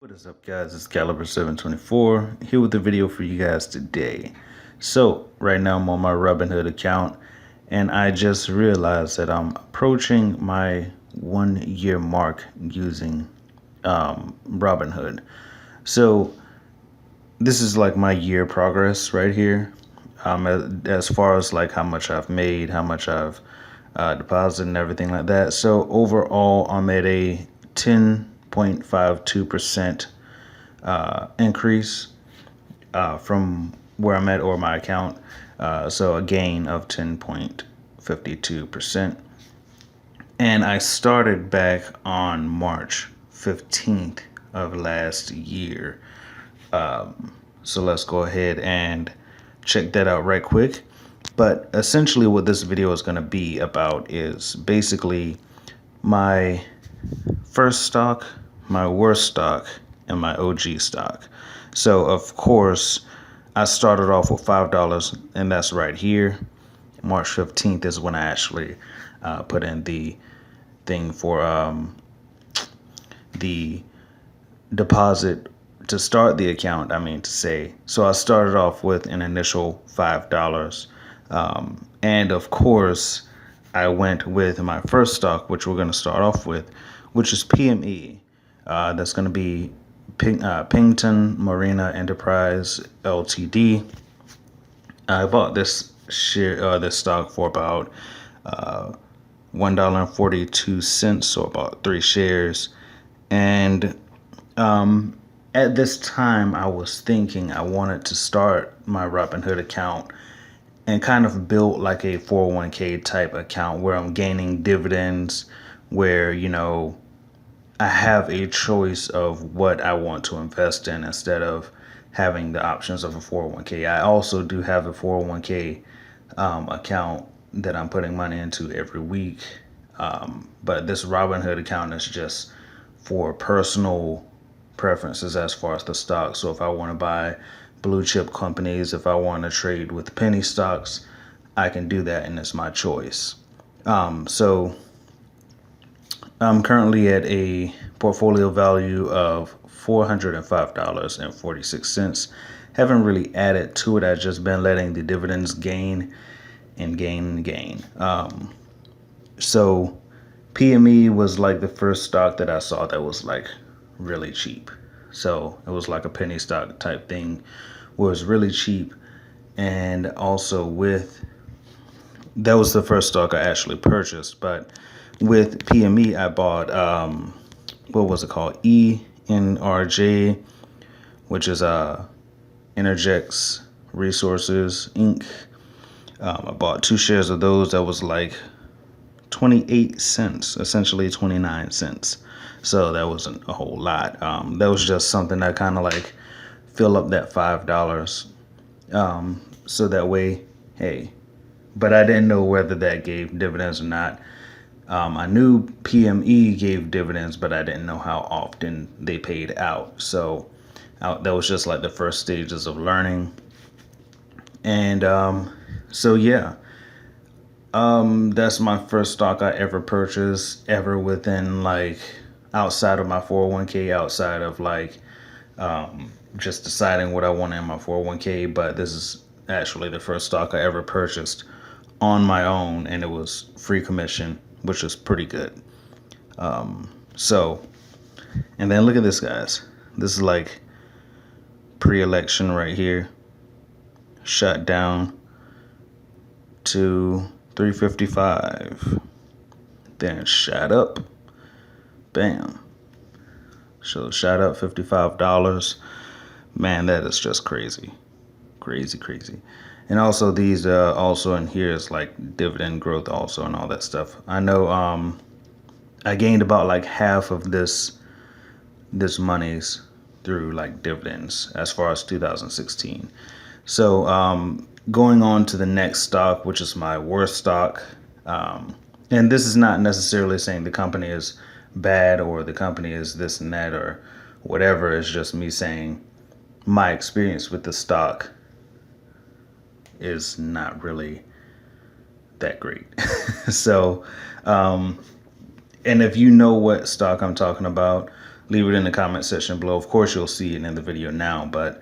What is up, guys? It's Caliber 724 here with a video for you guys today. So right now I'm on my Robinhood account and I just realized that I'm approaching my 1 year mark using Robinhood. So this is like my year progress right here. As far as like how much I've made, how much I've deposited and everything like that. So overall I'm at a 10.52% increase from where I'm at or my account. So a gain of 10.52%. And I started back on March 15th of last year. So let's go ahead and check that out right quick. But essentially what this video is going to be about is basically my first stock, my worst stock, and my OG stock. So of course I started off with $5, and that's right here. March 15th is when I actually put in the thing for the deposit to start the account. So I started off with an initial $5, and of course I went with my first stock, which we're going to start off with, which is PME. That's going to be Pington Marina Enterprise Ltd. I bought this stock for about $1.42, so about 3 shares. And at this time, I was thinking I wanted to start my Robinhood account and kind of build like a 401k type account where I'm gaining dividends, where, I have a choice of what I want to invest in instead of having the options of a 401k. I also do have a 401k account that I'm putting money into every week. But this Robinhood account is just for personal preferences as far as the stock. So if I want to buy blue chip companies, if I want to trade with penny stocks, I can do that, and it's my choice. So I'm currently at a portfolio value of $405.46. Haven't really added to it. I've just been letting the dividends gain and gain and gain. So PME was like the first stock that I saw that was like really cheap. So it was like a penny stock type thing where it was really cheap. And also that was the first stock I actually purchased. But with PME, I bought, what was it called? ENRJ, which is Energex Resources, Inc. I bought 2 shares of those. That was like 28 cents, essentially 29 cents. So that wasn't a whole lot. That was just something that kind of like fill up that $5. So that way, hey, but I didn't know whether that gave dividends or not. I knew PME gave dividends, but I didn't know how often they paid out. So that was just like the first stages of learning. And so yeah, that's my first stock I ever purchased, ever within like outside of my 401k, outside of like just deciding what I want in my 401k. But this is actually the first stock I ever purchased on my own, and it was free commission, which is pretty good. So, and then look at this, guys. This is like pre-election right here. Shot down to 355. Then shot up. Bam. So shot up $55. Man, that is just crazy. Crazy. And also these also in here is like dividend growth also and all that stuff. I know I gained about like half of this monies through like dividends as far as 2016. So going on to the next stock, which is my worst stock. And this is not necessarily saying the company is bad or the company is this and that or whatever. It's just me saying my experience with the stock is not really that great. So, and if you know what stock I'm talking about, leave it in the comment section below. Of course, you'll see it in the video now, but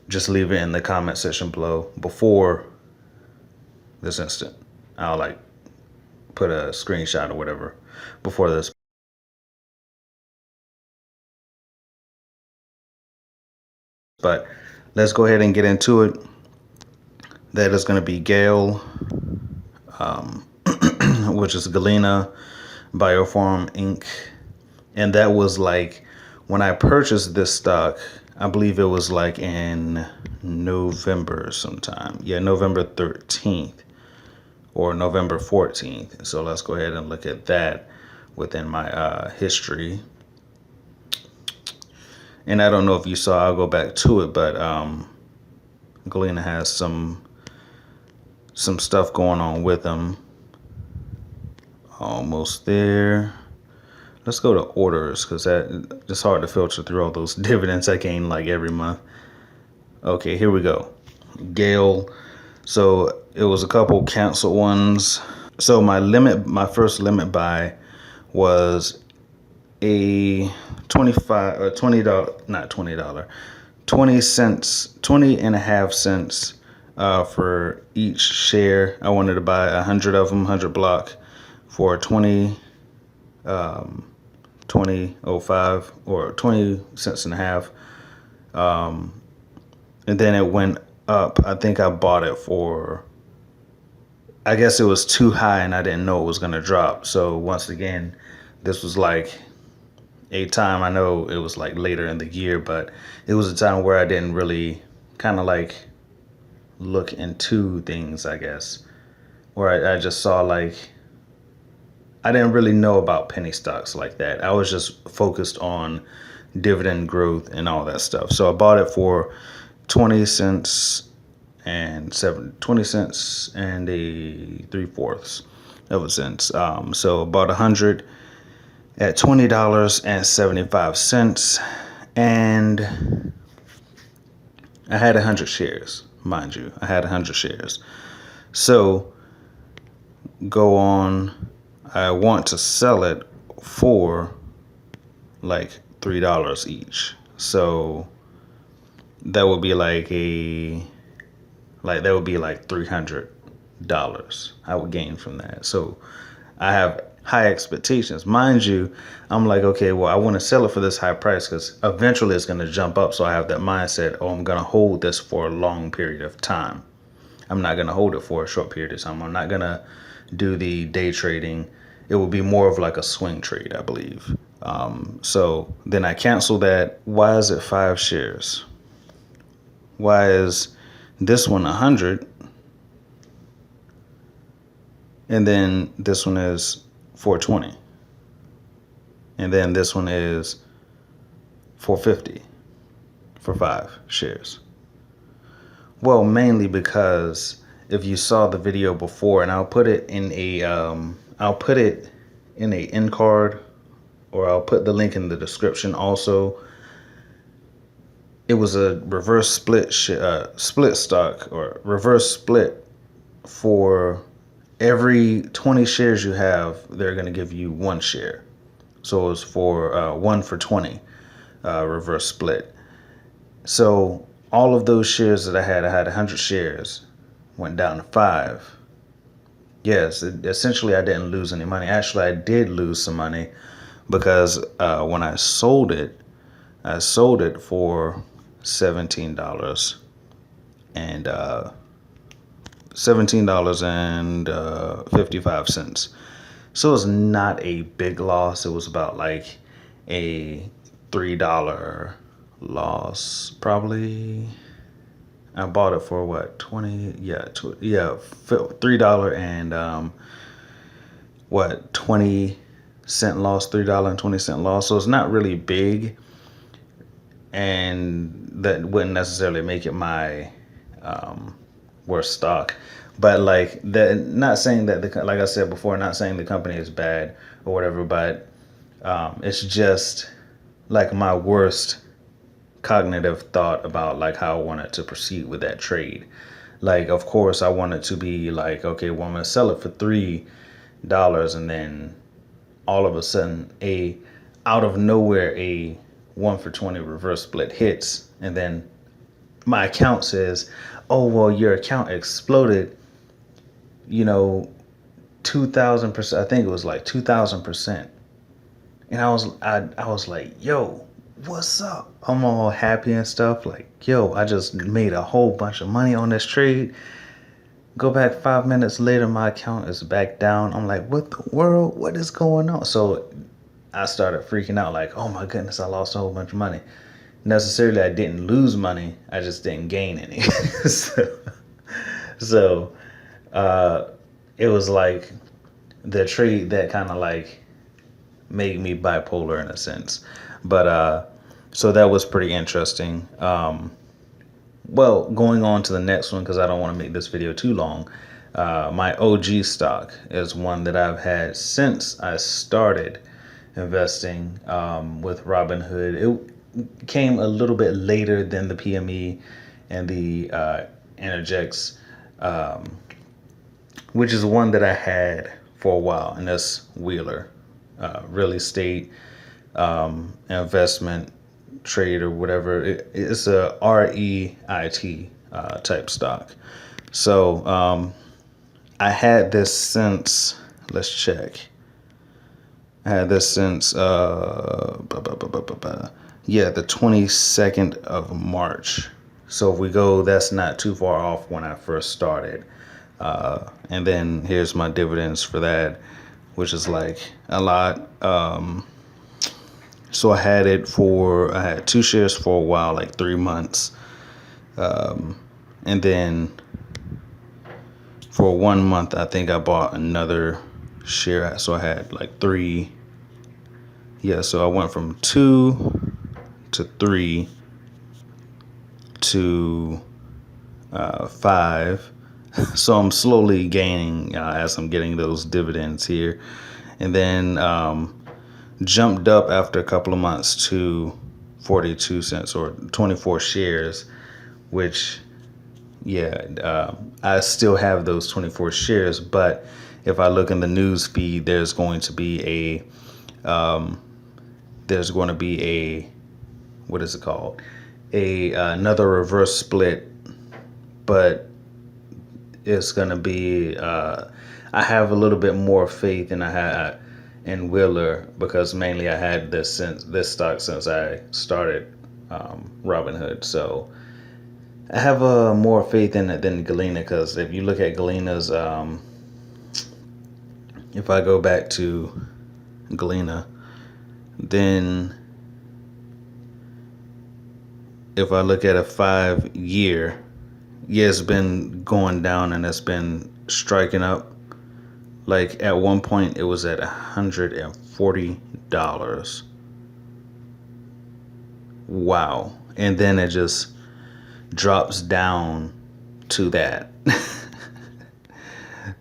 just leave it in the comment section below before this instant. I'll like put a screenshot or whatever before this. But let's go ahead and get into it. That is going to be Gale, which is Galena Biofarm Inc. And that was like when I purchased this stock, I believe it was like in November sometime. Yeah, November 13th or November 14th. So let's go ahead and look at that within my history. And I don't know if you saw, I'll go back to it, but Galena has some stuff going on with them. Almost there. Let's go to orders, because it's hard to filter through all those dividends I gain like every month. Okay, here we go. Gale. So it was a couple canceled ones. So my first limit buy was a $20, not $20, 20 cents, 20 and a half cents for each share. I wanted to buy 100 of them, 100 block for 20.05 or 20 cents and a half. And then it went up. I think I bought it for, I guess it was too high and I didn't know it was going to drop. So once again, this was like a time, I know it was like later in the year, but it was a time where I didn't really kind of like look into things, I guess, where I just saw like, I didn't really know about penny stocks like that. I was just focused on dividend growth and all that stuff. So I bought it for 20 cents and 20 cents and a 3/4 of a cent. So about 100 at $20.75, and I had 100 shares, mind you. I had 100 shares. So go on. I want to sell it for like $3 each. So that would be like $300 I would gain from that. So I have high expectations. Mind you, I'm like, okay, well, I want to sell it for this high price because eventually it's going to jump up. So I have that mindset, oh, I'm going to hold this for a long period of time. I'm not going to hold it for a short period of time. I'm not going to do the day trading. It will be more of like a swing trade, I believe. So then I cancel that. Why is it 5 shares? Why is this one 100? And then this one is 420. And then this one is 450 for 5 shares. Well, mainly because if you saw the video before, and I'll put it in a end card, or I'll put the link in the description also. It was a reverse split stock, or reverse split. For every 20 shares you have, they're going to give you 1 share. So it was for 1 for 20 reverse split. So all of those shares that I had 100 shares, went down to 5. Yes, essentially I didn't lose any money. Actually, I did lose some money because when I sold it for $17 and $17.55. So it's not a big loss. It was about like a $3 loss, probably. I bought it for what, 20? Yeah, $3 and what, 20-cent loss, $3.20 loss. So it's not really big, and that wouldn't necessarily make it my worst stock. But like that, not saying that like I said before, not saying the company is bad or whatever, but it's just like my worst cognitive thought about like how I wanted to proceed with that trade. Like, of course, I wanted to be like, okay, well, I'm gonna sell it for $3, and then all of a sudden out of nowhere, a 1 for 20 reverse split hits, and then my account says, "Oh, well, your account exploded, you know, 2,000%." I think it was like 2,000%. And I was like, "Yo, what's up?" I'm all happy and stuff. Like, "Yo, I just made a whole bunch of money on this trade." Go back 5 minutes later, my account is back down. I'm like, "What the world? What is going on?" So I started freaking out, like, "Oh my goodness, I lost a whole bunch of money." Necessarily, I didn't lose money. I just didn't gain any. so uh, it was like the trade that kind of like made me bipolar in a sense. But so that was pretty interesting. Well, going on to the next one, because I don't want to make this video too long. My OG stock is one that I've had since I started investing with Robinhood. It came a little bit later than the PME and the Interjex, which is one that I had for a while, and that's Wheeler. Real estate investment trade or whatever. It's a REIT type stock. So I had this since, let's check. I had this since the 22nd of March. So if we go, that's not too far off when I first started. And then here's my dividends for that, which is like a lot. So I had 2 shares for a while, like 3 months. And then for 1 month, I think I bought another share. So I had like 3. Yeah, so I went from 2 to 3 to 5. So I'm slowly gaining as I'm getting those dividends here. And then jumped up after a couple of months to 42 cents or 24 shares, which, I still have those 24 shares. But if I look in the news feed, there's going to be what is it called? Another reverse split, but it's going to be, I have a little bit more faith than I had in Wheeler, because mainly I had this stock since I started Robinhood. So I have more faith in it than Galena, because if you look at Galena's, if I go back to Galena, then if I look at a 5-year, it's been going down and it's been striking up. Like at one point it was at $140. Wow. And then it just drops down to that.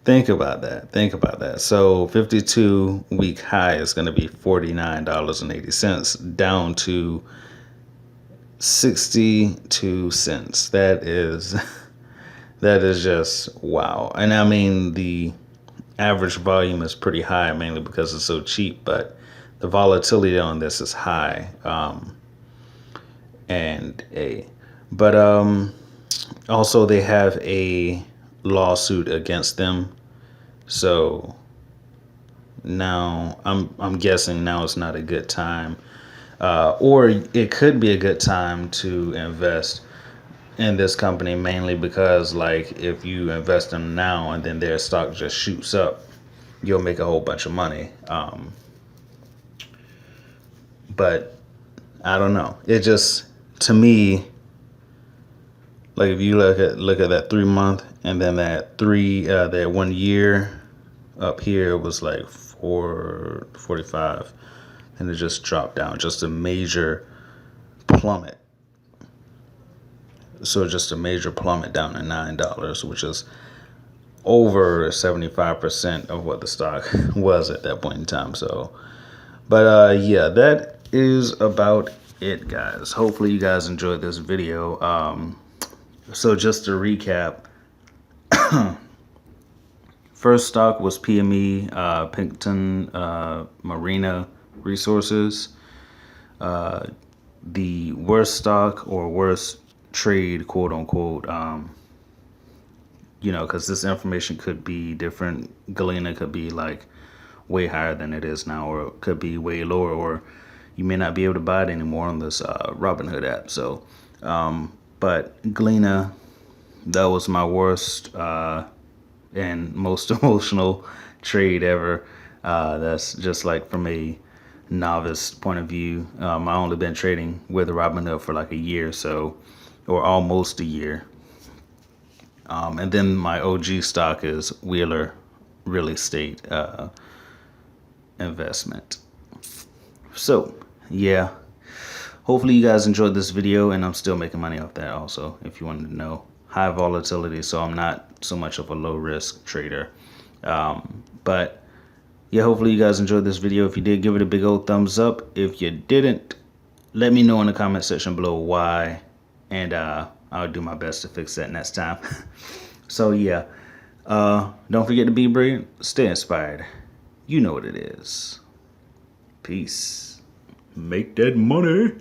Think about that. So 52-week high is going to be $49.80, down to 62 cents. That is just wow. And I mean, the average volume is pretty high, mainly because it's so cheap, but the volatility on this is high. But also they have a lawsuit against them. So now I'm guessing now is not a good time, or it could be a good time to invest in this company, mainly because, like, if you invest in them now and then their stock just shoots up, you'll make a whole bunch of money. But I don't know. It just, to me, like if you look at that 3 month and then that 1 year up here, it was like 445, and it just dropped down, just a major plummet. So just a major plummet down to $9, which is over 75% of what the stock was at that point in time. So, but that is about it, guys. Hopefully you guys enjoyed this video. So just to recap, first stock was PME, Pinkton Marina resources. The worst stock or worst trade, quote unquote, because this information could be different. Galena could be like way higher than it is now, or it could be way lower, or you may not be able to buy it anymore on this Robinhood app. So, but Galena, that was my worst and most emotional trade ever. That's just like from a novice point of view. I only been trading with Robinhood for like a year, so, or almost a year. And then my OG stock is Wheeler Real Estate Investment. So, yeah. Hopefully you guys enjoyed this video, and I'm still making money off that also, if you wanted to know. High volatility, so I'm not so much of a low risk trader. But yeah, hopefully you guys enjoyed this video. If you did, give it a big old thumbs up. If you didn't, let me know in the comment section below why, and I'll do my best to fix that next time. So yeah, don't forget to be brilliant, stay inspired. You know what it is. Peace. Make that money.